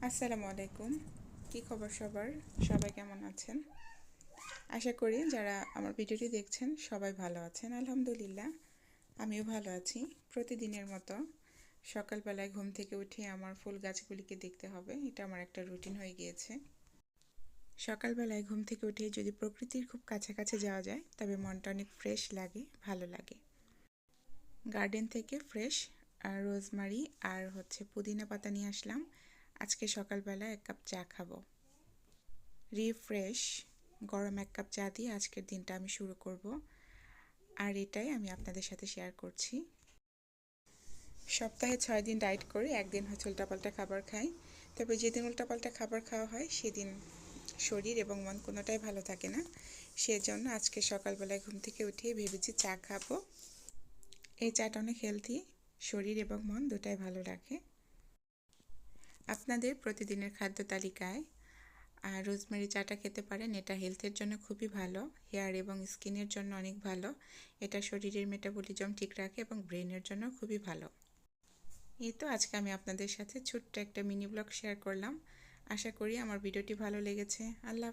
আসসালামু আলাইকুম। কি খবর সবার? সবাই কেমন আছেন? আশা করি যারা আমার ভিডিওটি দেখছেন সবাই ভালো আছেন। আলহামদুলিল্লাহ আমিও ভালো আছি। প্রতিদিনের মতো সকালবেলায় ঘুম থেকে উঠে আমার ফুল গাছগুলিকে দেখতে হবে, এটা আমার একটা রুটিন হয়ে গিয়েছে। সকালবেলায় ঘুম থেকে উঠে যদি প্রকৃতির খুব কাছাকাছি যাওয়া যায় তবে মনটা অনেক ফ্রেশ লাগে, ভালো লাগে। গার্ডেন থেকে ফ্রেশ রোজমারি আর পুদিনা পাতা নিয়ে আসলাম। আজকে সকালবেলা 1 কাপ চা খাবো। রিফ্রেশ গরম 1 কাপ চা দিয়ে আজকের দিনটা আমি শুরু করব, আর এটাই আমি আপনাদের সাথে শেয়ার করছি। সপ্তাহে 6 দিন ডায়েট করি, একদিন উল্টাপাল্টা খাবার খাই। তবে যেদিন উল্টাপাল্টা খাবার খাওয়া হয় সেদিন শরীর এবং মন কোনোটাই ভালো থাকে না। সেজন্য আজকে সকালবেলায় ঘুম থেকে উঠে ভেবেছি চা খাবো। এই চাটা অনেক হেলদি, শরীর এবং মন দুটাই ভালো রাখে। আপনাদের প্রতিদিনের খাদ্য তালিকায় রোজমেরি চাটা খেতে পারেন। এটা হেলথের জন্য খুবই ভালো, হেয়ার এবং স্কিনের জন্য অনেক ভালো। এটা শরীরের মেটাবলিজম ঠিক রাখে এবং ব্রেনের জন্য খুবই ভালো। এই তো আজকে আমি আপনাদের সাথে ছোট্ট একটা মিনি ব্লগ শেয়ার করলাম। আশা করি আমার ভিডিওটি ভালো লেগেছে। আল্লাহ।